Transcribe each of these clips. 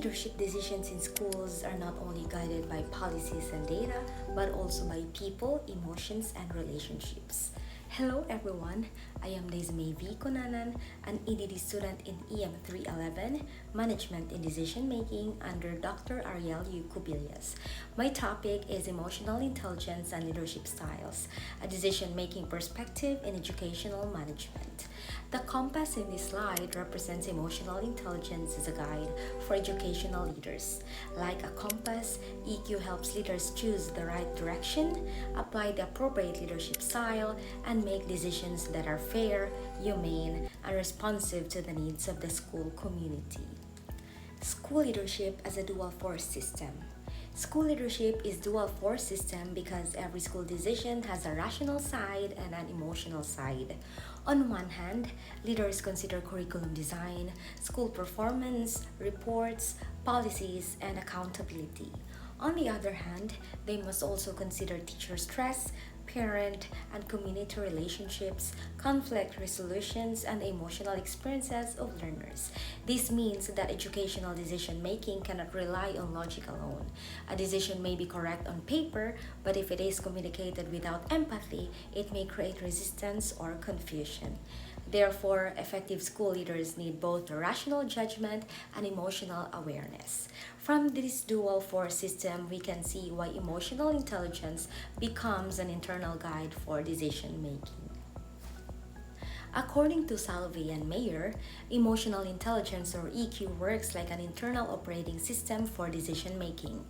Leadership decisions in schools are not only guided by policies and data, but also by people, emotions, and relationships. Hello everyone, I am MAE V Cunanan, an EdD student in EM 311, Management in Decision Making under Dr. ARIEL U. CUBILLAS. My topic is Emotional Intelligence and Leadership Styles, a decision-making perspective in educational management. The compass in this slide represents emotional intelligence as a guide for educational leaders. Like a compass, EQ helps leaders choose the right direction, apply the appropriate leadership style, and make decisions that are fair, humane, and responsive to the needs of the school community. School leadership as a dual force system. School leadership is dual force system because every school decision has a rational side and an emotional side. On one hand, leaders consider curriculum design, school performance, reports, policies, and accountability. On the other hand, they must also consider teacher stress, parent and community relationships, conflict resolutions, and the emotional experiences of learners. This means that educational decision-making cannot rely on logic alone. A decision may be correct on paper, but if it is communicated without empathy, it may create resistance or confusion. Therefore, effective school leaders need both rational judgment and emotional awareness. From this dual force system, we can see why emotional intelligence becomes an internal guide for decision making. According to Salve and Mayer, emotional intelligence or EQ works like an internal operating system for decision making.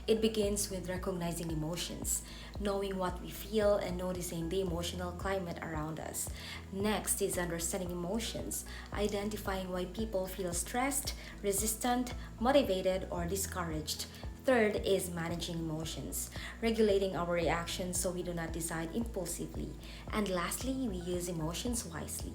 It begins with recognizing emotions, knowing what we feel and noticing the emotional climate around us. Next is understanding emotions, identifying why people feel stressed, resistant, motivated, or discouraged. Third is managing emotions, regulating our reactions so we do not decide impulsively. And lastly, we use emotions wisely,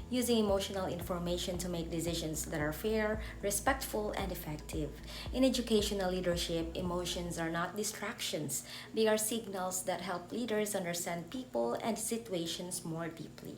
using emotional information to make decisions that are fair, respectful, and effective. In educational leadership, emotions are not distractions. They are signals that help leaders understand people and situations more deeply.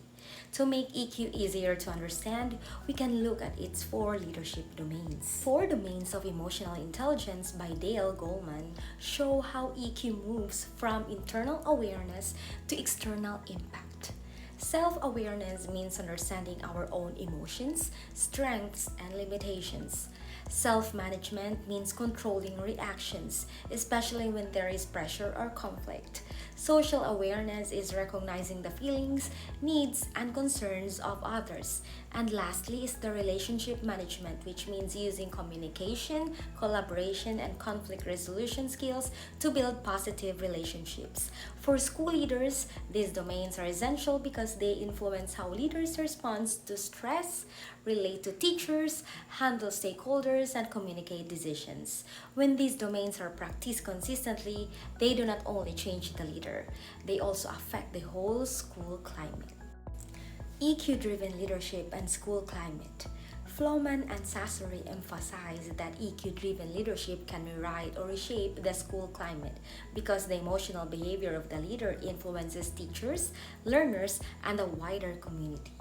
To make EQ easier to understand, we can look at its 4 leadership domains. 4 domains of emotional intelligence by Dale Goleman show how EQ moves from internal awareness to external impact. Self-awareness means understanding our own emotions, strengths, and limitations. Self-management means controlling reactions, especially when there is pressure or conflict. Social awareness is recognizing the feelings, needs, and concerns of others. And lastly is the relationship management, which means using communication, collaboration, and conflict resolution skills to build positive relationships. For school leaders, these domains are essential because they influence how leaders respond to stress, relate to teachers, handle stakeholders, and communicate decisions. When these domains are practiced consistently, they do not only change the leader, they also affect the whole school climate. EQ-driven leadership and school climate. Floman and Sassori emphasize that EQ-driven leadership can rewrite or reshape the school climate because the emotional behavior of the leader influences teachers, learners, and the wider community.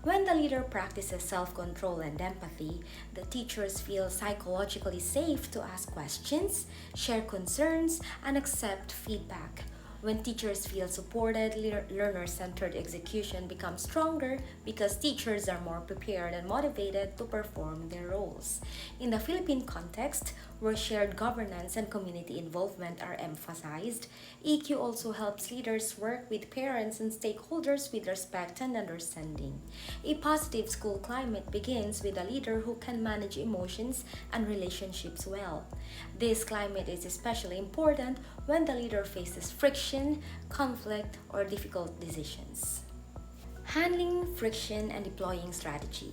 When the leader practices self-control and empathy, the teachers feel psychologically safe to ask questions, share concerns, and accept feedback. When teachers feel supported, learner-centered execution becomes stronger because teachers are more prepared and motivated to perform their roles. In the Philippine context, where shared governance and community involvement are emphasized, EQ also helps leaders work with parents and stakeholders with respect and understanding. A positive school climate begins with a leader who can manage emotions and relationships well. This climate is especially important when the leader faces friction, conflict, or difficult decisions. Handling friction and deploying strategy.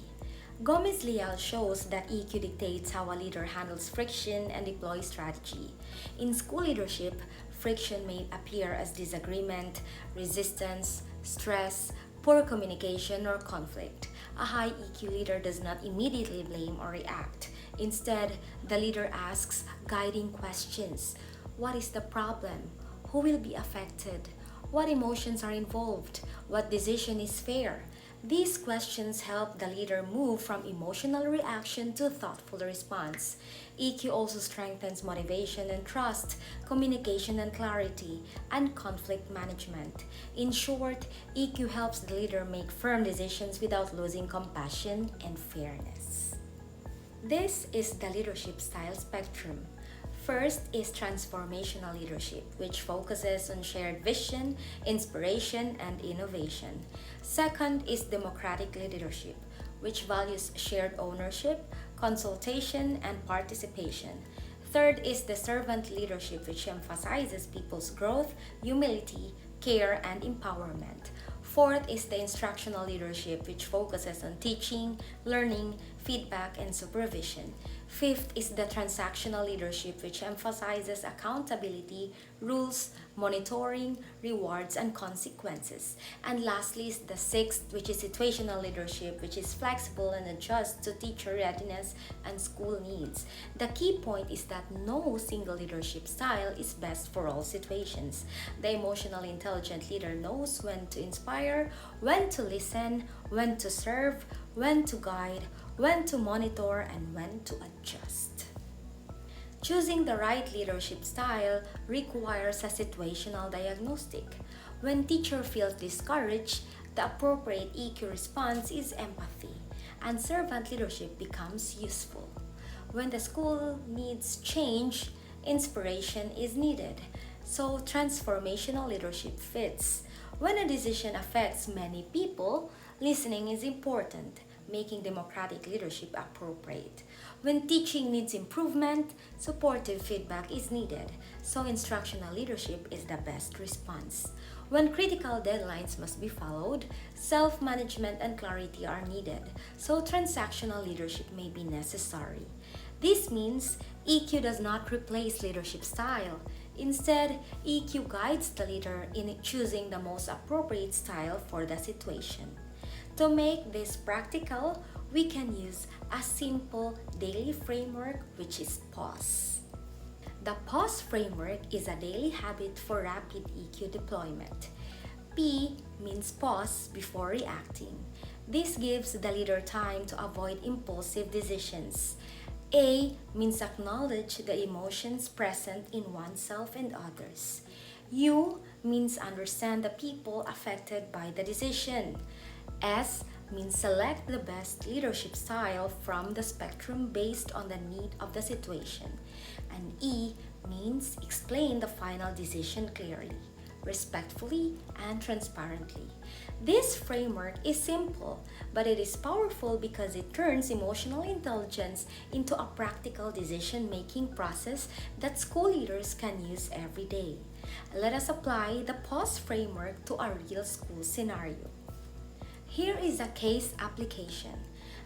Gomez-Leal shows that EQ dictates how a leader handles friction and deploys strategy. In school leadership, friction may appear as disagreement, resistance, stress, poor communication, or conflict. A high EQ leader does not immediately blame or react. Instead, the leader asks guiding questions. What is the problem? Who will be affected? What emotions are involved? What decision is fair? These questions help the leader move from emotional reaction to thoughtful response. EQ also strengthens motivation and trust, communication and clarity, and conflict management. In short, EQ helps the leader make firm decisions without losing compassion and fairness. This is the leadership style spectrum. First is transformational leadership, which focuses on shared vision, inspiration, and innovation. Second is democratic leadership, which values shared ownership, consultation, and participation. Third is the servant leadership, which emphasizes people's growth, humility, care, and empowerment. Fourth is the instructional leadership, which focuses on teaching, learning, feedback, and supervision. Fifth is the transactional leadership, which emphasizes accountability, rules, monitoring, rewards, and consequences. And lastly is the sixth, which is situational leadership, which is flexible and adjusts to teacher readiness and school needs. The key point is that no single leadership style is best for all situations. The emotionally intelligent leader knows when to inspire, when to listen, when to serve, when to guide, when to monitor, and when to adjust. Choosing the right leadership style requires a situational diagnostic. When teacher feels discouraged, the appropriate EQ response is empathy, and servant leadership becomes useful. When the school needs change, inspiration is needed, so transformational leadership fits. When a decision affects many people, listening is important, making democratic leadership appropriate. When teaching needs improvement, supportive feedback is needed, so instructional leadership is the best response. When critical deadlines must be followed, self-management and clarity are needed, so transactional leadership may be necessary. This means EQ does not replace leadership style. Instead, EQ guides the leader in choosing the most appropriate style for the situation. To make this practical, we can use a simple daily framework, which is PAUSE. The PAUSE framework is a daily habit for rapid EQ deployment. P means pause before reacting. This gives the leader time to avoid impulsive decisions. A means acknowledge the emotions present in oneself and others. U means understand the people affected by the decision. S means select the best leadership style from the spectrum based on the need of the situation. And E means explain the final decision clearly, respectfully, and transparently. This framework is simple, but it is powerful because it turns emotional intelligence into a practical decision-making process that school leaders can use every day. Let us apply the PAUSE framework to a real school scenario. Here is a case application.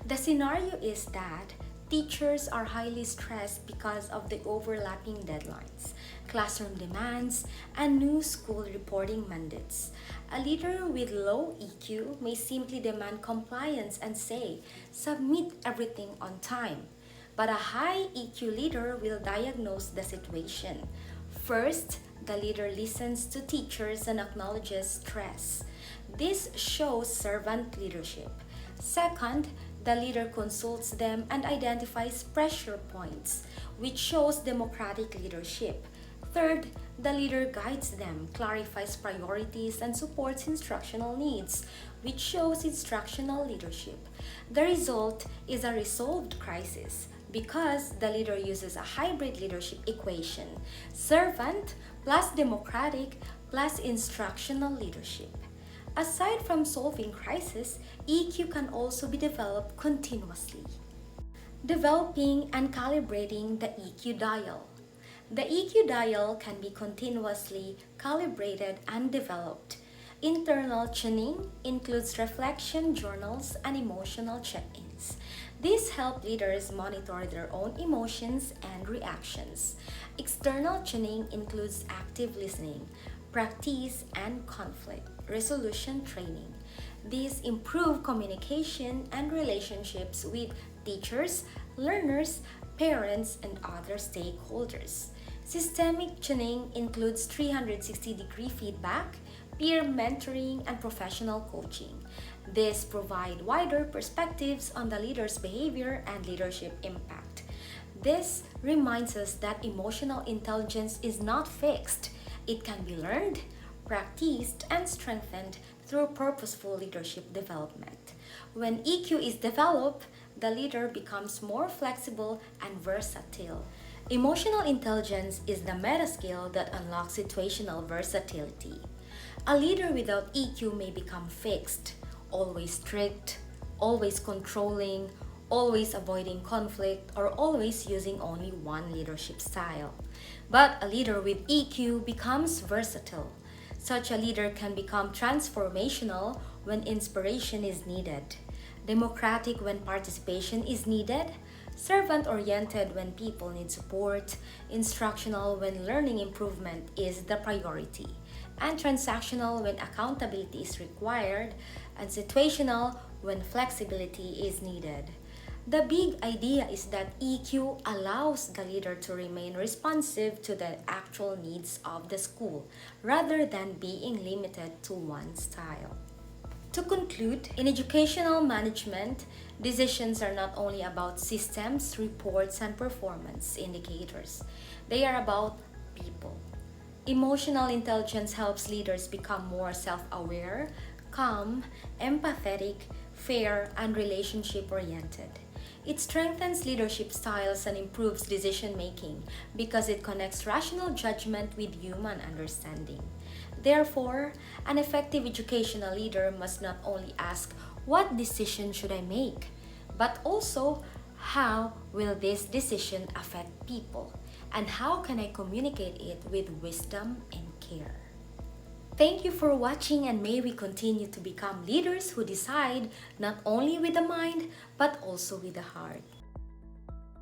The scenario is that teachers are highly stressed because of the overlapping deadlines, classroom demands, and new school reporting mandates. A leader with low EQ may simply demand compliance and say, "Submit everything on time." But a high EQ leader will diagnose the situation. First, the leader listens to teachers and acknowledges stress. This shows servant leadership. Second, the leader consults them and identifies pressure points, which shows democratic leadership. Third, the leader guides them, clarifies priorities, and supports instructional needs, which shows instructional leadership. The result is a resolved crisis because the leader uses a hybrid leadership equation: servant plus democratic plus instructional leadership. Aside from solving crises, EQ can also be developed continuously. Developing and calibrating the EQ dial. The EQ dial can be continuously calibrated and developed. Internal tuning includes reflection journals and emotional check-ins. These help leaders monitor their own emotions and reactions. External tuning includes active listening, practice, and conflict resolution training. These improve communication and relationships with teachers, learners, parents, and other stakeholders. Systemic tuning includes 360-degree feedback, peer mentoring, and professional coaching. This provide wider perspectives on the leader's behavior and leadership impact. This reminds us that emotional intelligence is not fixed. It can be learned, practiced, and strengthened through purposeful leadership development. When EQ is developed, the leader becomes more flexible and versatile. Emotional intelligence is the meta skill that unlocks situational versatility. A leader without EQ may become fixed, always strict, always controlling, always avoiding conflict, or always using only one leadership style. But a leader with EQ becomes versatile. Such a leader can become transformational when inspiration is needed, democratic when participation is needed, servant-oriented when people need support, instructional when learning improvement is the priority, and transactional when accountability is required, and situational when flexibility is needed. The big idea is that EQ allows the leader to remain responsive to the actual needs of the school rather than being limited to one style. To conclude, in educational management, decisions are not only about systems, reports, and performance indicators. They are about people. Emotional intelligence helps leaders become more self-aware, calm, empathetic, fair, and relationship-oriented. It strengthens leadership styles and improves decision making because it connects rational judgment with human understanding. Therefore, an effective educational leader must not only ask, "What decision should I make?" but also, "How will this decision affect people? And how can I communicate it with wisdom and care?" Thank you for watching, and may we continue to become leaders who decide not only with the mind but also with the heart.